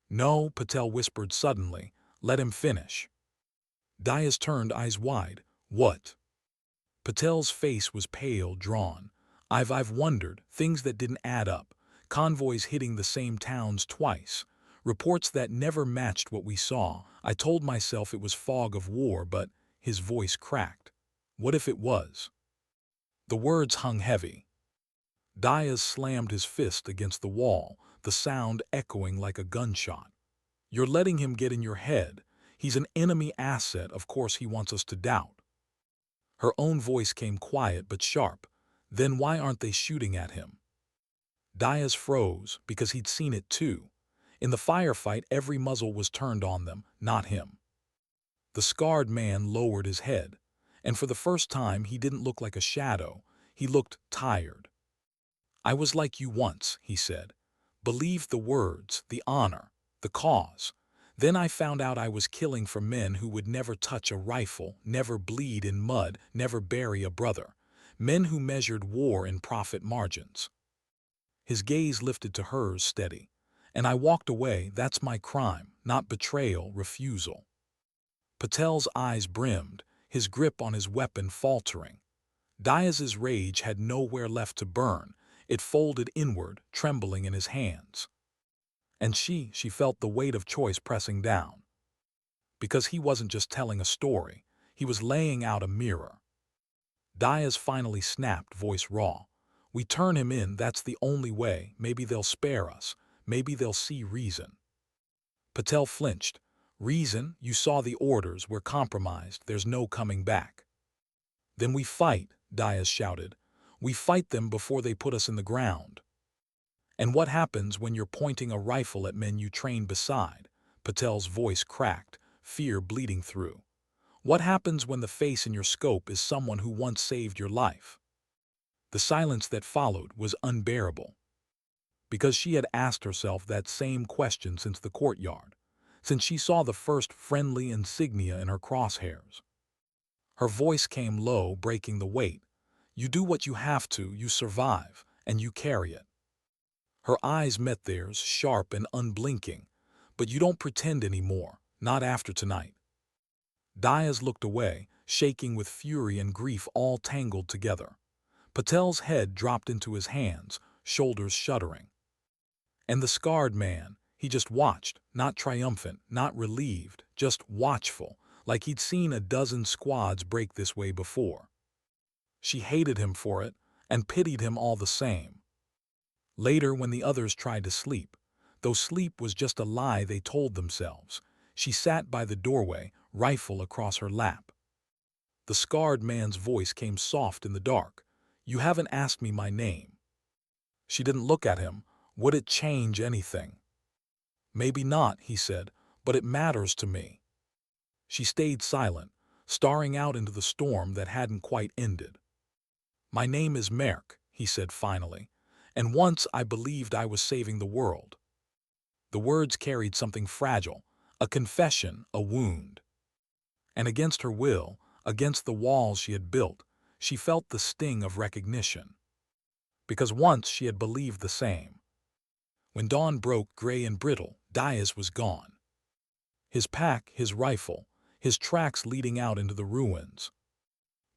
"No," Patel whispered suddenly, "let him finish." Diaz turned, eyes wide. "What?" Patel's face was pale, drawn. I've wondered, things that didn't add up, convoys hitting the same towns twice, reports that never matched what we saw. I told myself it was fog of war, but his voice cracked. What if it was? The words hung heavy. Diaz slammed his fist against the wall, the sound echoing like a gunshot. You're letting him get in your head. He's an enemy asset, of course he wants us to doubt. Her own voice came quiet but sharp. Then why aren't they shooting at him? Diaz froze because he'd seen it too. In the firefight, every muzzle was turned on them, not him. The scarred man lowered his head, and for the first time he didn't look like a shadow. He looked tired. I was like you once, he said. Believed the words, the honor, the cause. Then I found out I was killing for men who would never touch a rifle, never bleed in mud, never bury a brother. Men who measured war in profit margins. His gaze lifted to hers steady. And I walked away. That's my crime, not betrayal, refusal. Patel's eyes brimmed, his grip on his weapon faltering. Diaz's rage had nowhere left to burn. It folded inward, trembling in his hands. And she felt the weight of choice pressing down. Because he wasn't just telling a story, he was laying out a mirror. Diaz finally snapped, voice raw. We turn him in, that's the only way. Maybe they'll spare us. Maybe they'll see reason. Patel flinched. Reason? You saw the orders. We're compromised. There's no coming back. Then we fight, Diaz shouted. We fight them before they put us in the ground. And what happens when you're pointing a rifle at men you train beside? Patel's voice cracked, fear bleeding through. What happens when the face in your scope is someone who once saved your life? The silence that followed was unbearable. Because she had asked herself that same question since the courtyard, since she saw the first friendly insignia in her crosshairs. Her voice came low, breaking the weight. You do what you have to, you survive, and you carry it. Her eyes met theirs, sharp and unblinking. But you don't pretend anymore, not after tonight. Diaz looked away, shaking with fury and grief all tangled together. Patel's head dropped into his hands, shoulders shuddering. And the scarred man, he just watched, not triumphant, not relieved, just watchful, like he'd seen a dozen squads break this way before. She hated him for it, and pitied him all the same. Later, when the others tried to sleep, though sleep was just a lie they told themselves, she sat by the doorway, rifle across her lap. The scarred man's voice came soft in the dark. You haven't asked me my name. She didn't look at him. Would it change anything? Maybe not, he said, but it matters to me. She stayed silent, staring out into the storm that hadn't quite ended. My name is Merk, he said finally, and once I believed I was saving the world. The words carried something fragile, a confession, a wound. And against her will, against the walls she had built, she felt the sting of recognition. Because once she had believed the same. When dawn broke, gray and brittle, Diaz was gone. His pack, his rifle, his tracks leading out into the ruins.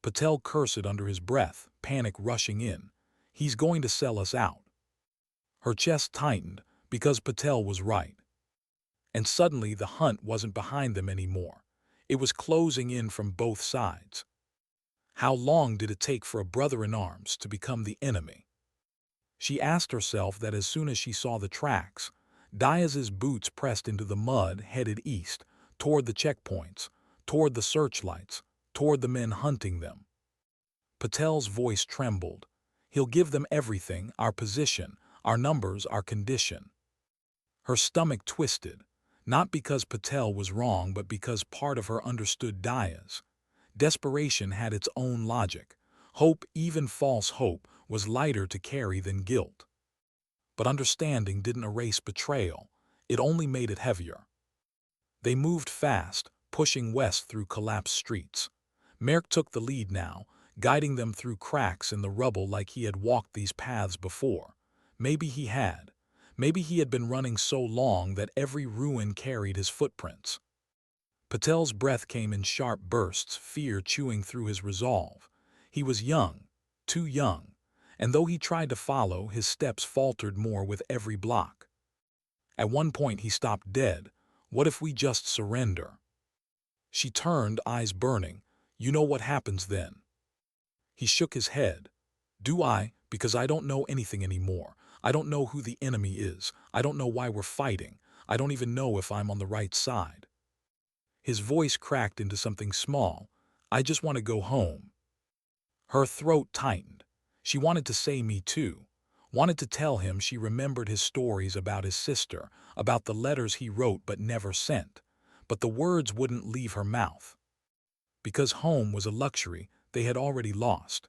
Patel cursed under his breath, panic rushing in. He's going to sell us out. Her chest tightened, because Patel was right. And suddenly the hunt wasn't behind them anymore. It was closing in from both sides. How long did it take for a brother-in-arms to become the enemy? She asked herself that as soon as she saw the tracks. Diaz's boots pressed into the mud, headed east, toward the checkpoints, toward the searchlights, toward the men hunting them. Patel's voice trembled. He'll give them everything, our position, our numbers, our condition. Her stomach twisted, not because Patel was wrong, but because part of her understood Diaz. Desperation had its own logic. Hope, even false hope, was lighter to carry than guilt. But understanding didn't erase betrayal. It only made it heavier. They moved fast, pushing west through collapsed streets. Merk took the lead now, guiding them through cracks in the rubble like he had walked these paths before. Maybe he had. Maybe he had been running so long that every ruin carried his footprints. Patel's breath came in sharp bursts, fear chewing through his resolve. He was young, too young, and though he tried to follow, his steps faltered more with every block. At one point he stopped dead. What if we just surrender? She turned, eyes burning. You know what happens then? He shook his head. Do I? Because I don't know anything anymore. I don't know who the enemy is. I don't know why we're fighting. I don't even know if I'm on the right side. His voice cracked into something small. I just want to go home. Her throat tightened. She wanted to say me too. Wanted to tell him she remembered his stories about his sister, about the letters he wrote but never sent. But the words wouldn't leave her mouth. Because home was a luxury they had already lost.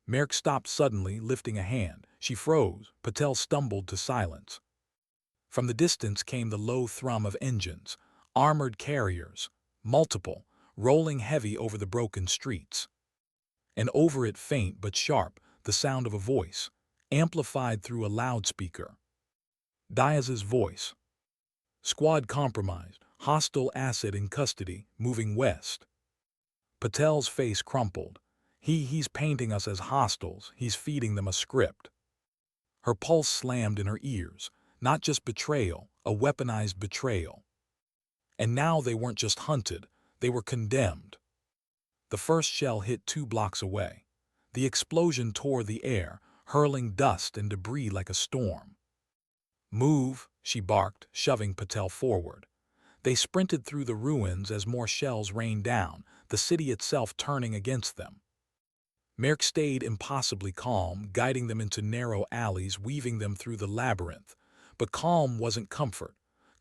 Merrick stopped suddenly, lifting a hand. She froze. Patel stumbled to silence. From the distance came the low thrum of engines, armored carriers, multiple, rolling heavy over the broken streets. And over it, faint but sharp, the sound of a voice, amplified through a loudspeaker. Diaz's voice. Squad compromised, hostile asset in custody, moving west. Patel's face crumpled. He's painting us as hostiles, he's feeding them a script. Her pulse slammed in her ears, not just betrayal, a weaponized betrayal. And now they weren't just hunted, they were condemned. The first shell hit 2 blocks away. The explosion tore the air, hurling dust and debris like a storm. Move, she barked, shoving Patel forward. They sprinted through the ruins as more shells rained down, the city itself turning against them. Merrick stayed impossibly calm, guiding them into narrow alleys, weaving them through the labyrinth. But calm wasn't comfort.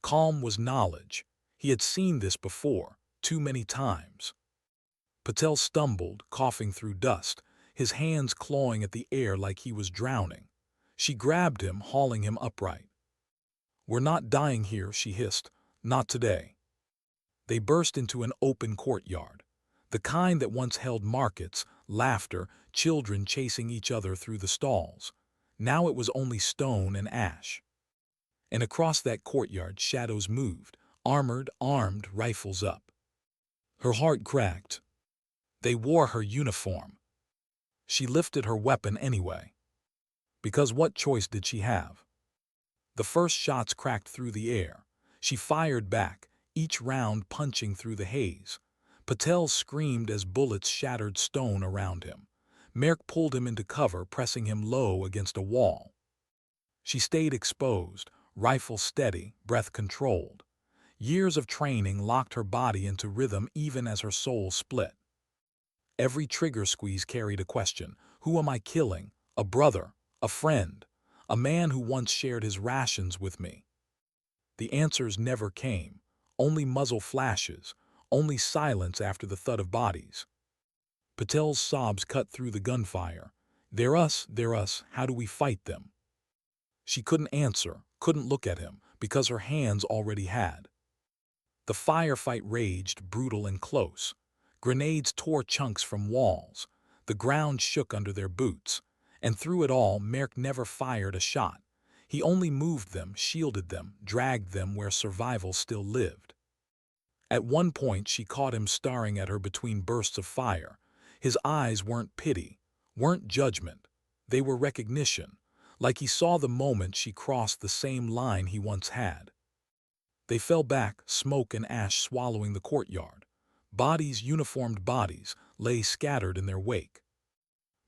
Calm was knowledge. He had seen this before, too many times. Patel stumbled, coughing through dust, his hands clawing at the air like he was drowning. She grabbed him, hauling him upright. We're not dying here, she hissed. Not today. They burst into an open courtyard, the kind that once held markets, laughter, children chasing each other through the stalls. Now it was only stone and ash. And across that courtyard shadows moved, armored, armed, rifles up. Her heart cracked. They wore her uniform. She lifted her weapon anyway. Because what choice did she have? The first shots cracked through the air. She fired back, each round punching through the haze. Patel screamed as bullets shattered stone around him. Merrick pulled him into cover, pressing him low against a wall. She stayed exposed, rifle steady, breath controlled. Years of training locked her body into rhythm even as her soul split. Every trigger squeeze carried a question. Who am I killing? A brother, a friend, a man who once shared his rations with me. The answers never came, only muzzle flashes, only silence after the thud of bodies. Patel's sobs cut through the gunfire. They're us, how do we fight them? She couldn't answer, couldn't look at him, because her hands already had. The firefight raged, brutal and close. Grenades tore chunks from walls. The ground shook under their boots. And through it all, Merrick never fired a shot. He only moved them, shielded them, dragged them where survival still lived. At one point, she caught him staring at her between bursts of fire. His eyes weren't pity, weren't judgment. They were recognition, like he saw the moment she crossed the same line he once had. They fell back, smoke and ash swallowing the courtyard. Bodies, uniformed bodies, lay scattered in their wake.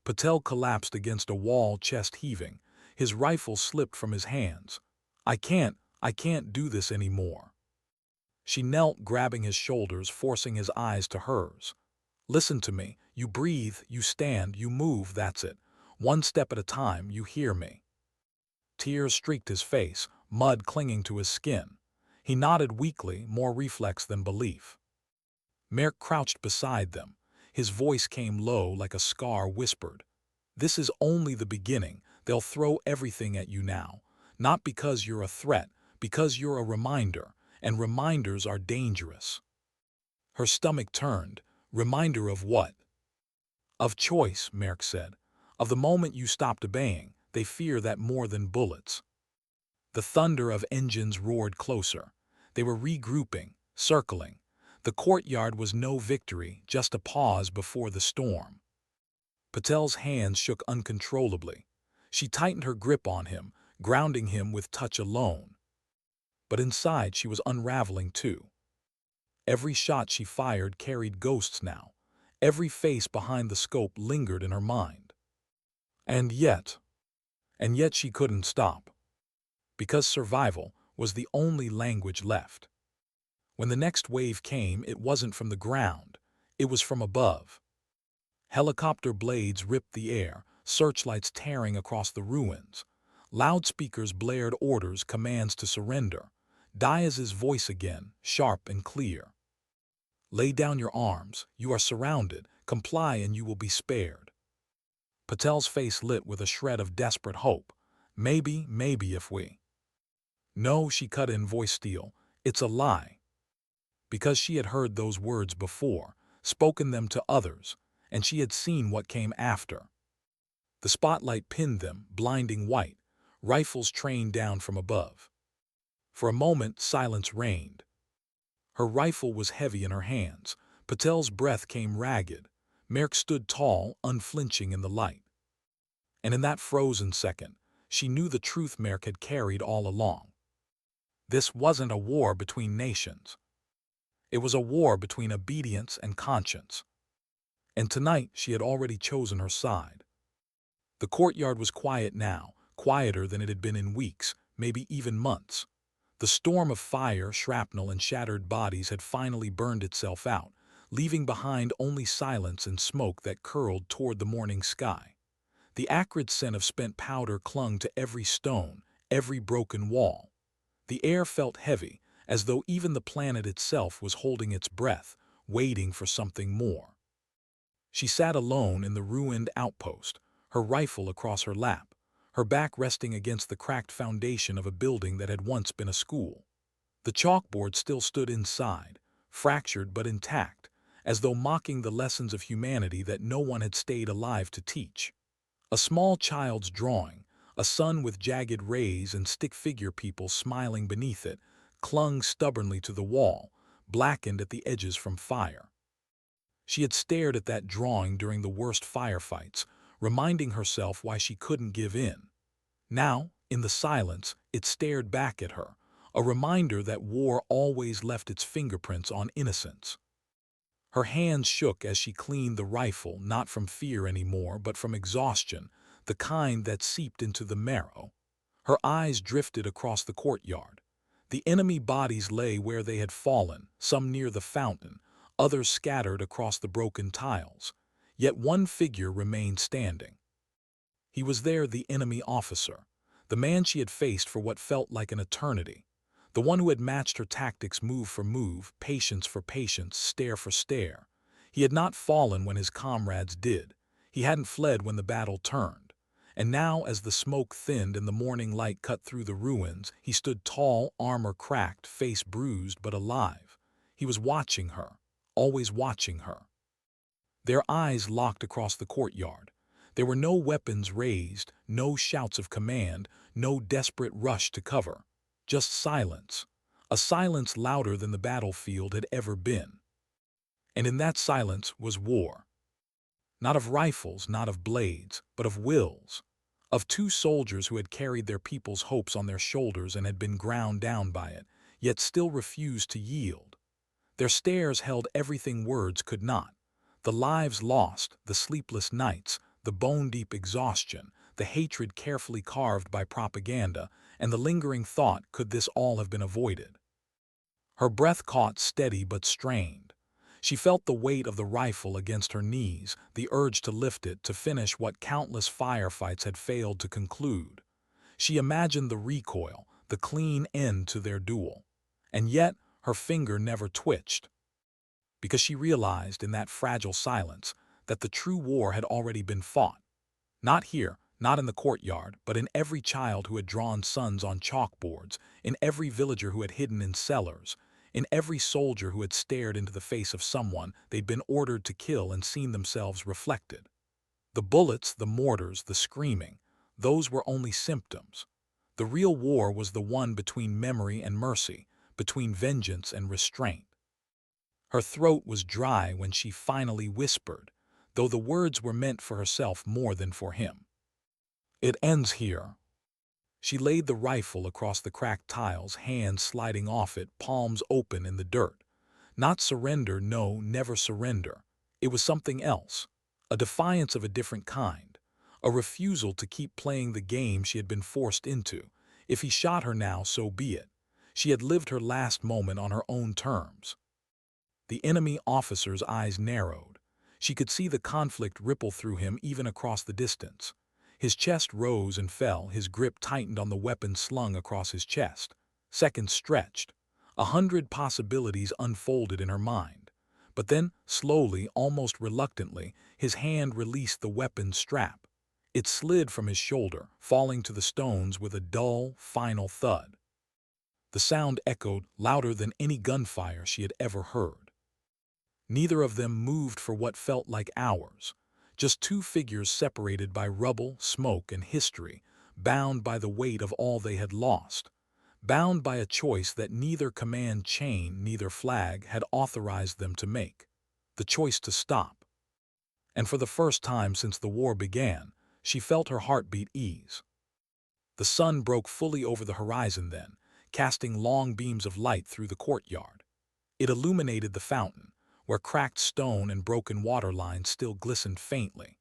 Patel collapsed against a wall, chest heaving. His rifle slipped from his hands. I can't do this anymore. She knelt, grabbing his shoulders, forcing his eyes to hers. Listen to me. You breathe, you stand, you move, that's it. One step at a time, you hear me. Tears streaked his face, mud clinging to his skin. He nodded weakly, more reflex than belief. Merrick crouched beside them. His voice came low, like a scar whispered. This is only the beginning. They'll throw everything at you now. Not because you're a threat, because you're a reminder, and reminders are dangerous. Her stomach turned. Reminder of what? Of choice, Merrick said. Of the moment you stopped obeying. They fear that more than bullets. The thunder of engines roared closer. They were regrouping, circling. The courtyard was no victory, just a pause before the storm. Patel's hands shook uncontrollably. She tightened her grip on him, grounding him with touch alone. But inside she was unraveling too. Every shot she fired carried ghosts now. Every face behind the scope lingered in her mind. And yet she couldn't stop. Because survival was the only language left. When the next wave came, it wasn't from the ground. It was from above. Helicopter blades ripped the air, searchlights tearing across the ruins. Loudspeakers blared orders, commands to surrender. Diaz's voice again, sharp and clear. Lay down your arms. You are surrounded. Comply and you will be spared. Patel's face lit with a shred of desperate hope. Maybe if we... No, she cut in, voice steel. It's a lie. Because she had heard those words before, spoken them to others, and she had seen what came after. The spotlight pinned them, blinding white, rifles trained down from above. For a moment, silence reigned. Her rifle was heavy in her hands. Patel's breath came ragged. Merck stood tall, unflinching in the light. And in that frozen second, she knew the truth Merck had carried all along. This wasn't a war between nations. It was a war between obedience and conscience. And tonight she had already chosen her side. The courtyard was quiet now, quieter than it had been in weeks, maybe even months. The storm of fire, shrapnel, and shattered bodies had finally burned itself out, leaving behind only silence and smoke that curled toward the morning sky. The acrid scent of spent powder clung to every stone, every broken wall. The air felt heavy, as though even the planet itself was holding its breath, waiting for something more. She sat alone in the ruined outpost, her rifle across her lap, her back resting against the cracked foundation of a building that had once been a school. The chalkboard still stood inside, fractured but intact, as though mocking the lessons of humanity that no one had stayed alive to teach. A small child's drawing, a sun with jagged rays and stick figure people smiling beneath it, clung stubbornly to the wall, blackened at the edges from fire. She had stared at that drawing during the worst firefights, reminding herself why she couldn't give in. Now, in the silence, it stared back at her, a reminder that war always left its fingerprints on innocence. Her hands shook as she cleaned the rifle, not from fear anymore, but from exhaustion, the kind that seeped into the marrow. Her eyes drifted across the courtyard. The enemy bodies lay where they had fallen, some near the fountain, others scattered across the broken tiles. Yet one figure remained standing. He was there, the enemy officer, the man she had faced for what felt like an eternity, the one who had matched her tactics move for move, patience for patience, stare for stare. He had not fallen when his comrades did. He hadn't fled when the battle turned. And now, as the smoke thinned and the morning light cut through the ruins, he stood tall, armor cracked, face bruised but alive. He was watching her, always watching her. Their eyes locked across the courtyard. There were no weapons raised, no shouts of command, no desperate rush to cover. Just silence, a silence louder than the battlefield had ever been. And in that silence was war. Not of rifles, not of blades, but of wills. Of two soldiers who had carried their people's hopes on their shoulders and had been ground down by it, yet still refused to yield. Their stares held everything words could not. The lives lost, the sleepless nights, the bone-deep exhaustion, the hatred carefully carved by propaganda, and the lingering thought, could this all have been avoided? Her breath caught, steady but strained. She felt the weight of the rifle against her knees, the urge to lift it, to finish what countless firefights had failed to conclude. She imagined the recoil, the clean end to their duel. And yet, her finger never twitched. Because she realized in that fragile silence that the true war had already been fought. Not here, not in the courtyard, but in every child who had drawn suns on chalkboards, in every villager who had hidden in cellars, in every soldier who had stared into the face of someone they'd been ordered to kill and seen themselves reflected. The bullets, the mortars, the screaming, those were only symptoms. The real war was the one between memory and mercy, between vengeance and restraint. Her throat was dry when she finally whispered, though the words were meant for herself more than for him. It ends here. She laid the rifle across the cracked tiles, hands sliding off it, palms open in the dirt. Not surrender, no, never surrender. It was something else, a defiance of a different kind, a refusal to keep playing the game she had been forced into. If he shot her now, so be it. She had lived her last moment on her own terms. The enemy officer's eyes narrowed. She could see the conflict ripple through him even across the distance. His chest rose and fell, his grip tightened on the weapon slung across his chest. Seconds stretched. 100 possibilities unfolded in her mind. But then, slowly, almost reluctantly, his hand released the weapon's strap. It slid from his shoulder, falling to the stones with a dull, final thud. The sound echoed louder than any gunfire she had ever heard. Neither of them moved for what felt like hours. Just two figures separated by rubble, smoke, and history, bound by the weight of all they had lost. Bound by a choice that neither command chain, neither flag had authorized them to make. The choice to stop. And for the first time since the war began, she felt her heartbeat ease. The sun broke fully over the horizon then, casting long beams of light through the courtyard. It illuminated the fountain, where cracked stone and broken water lines still glistened faintly.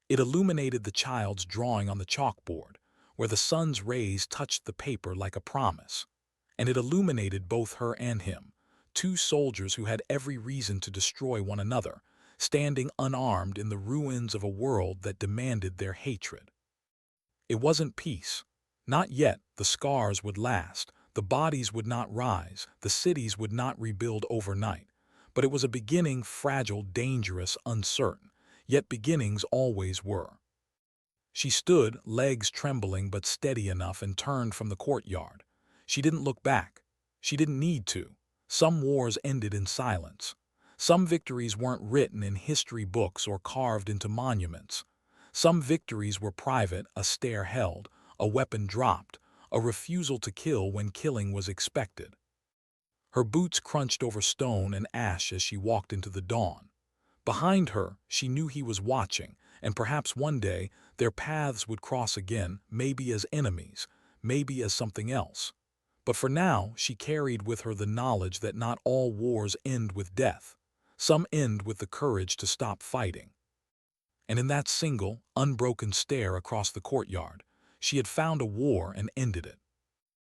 It illuminated the child's drawing on the chalkboard, where the sun's rays touched the paper like a promise. And it illuminated both her and him, two soldiers who had every reason to destroy one another, standing unarmed in the ruins of a world that demanded their hatred. It wasn't peace. Not yet. The scars would last, the bodies would not rise, the cities would not rebuild overnight. But it was a beginning, fragile, dangerous, uncertain. Yet beginnings always were. She stood, legs trembling but steady enough, and turned from the courtyard. She didn't look back. She didn't need to. Some wars ended in silence. Some victories weren't written in history books or carved into monuments. Some victories were private, a stare held, a weapon dropped, a refusal to kill when killing was expected. Her boots crunched over stone and ash as she walked into the dawn. Behind her, she knew he was watching, and perhaps one day their paths would cross again, maybe as enemies, maybe as something else. But for now, she carried with her the knowledge that not all wars end with death. Some end with the courage to stop fighting. And in that single, unbroken stare across the courtyard, she had found a war and ended it.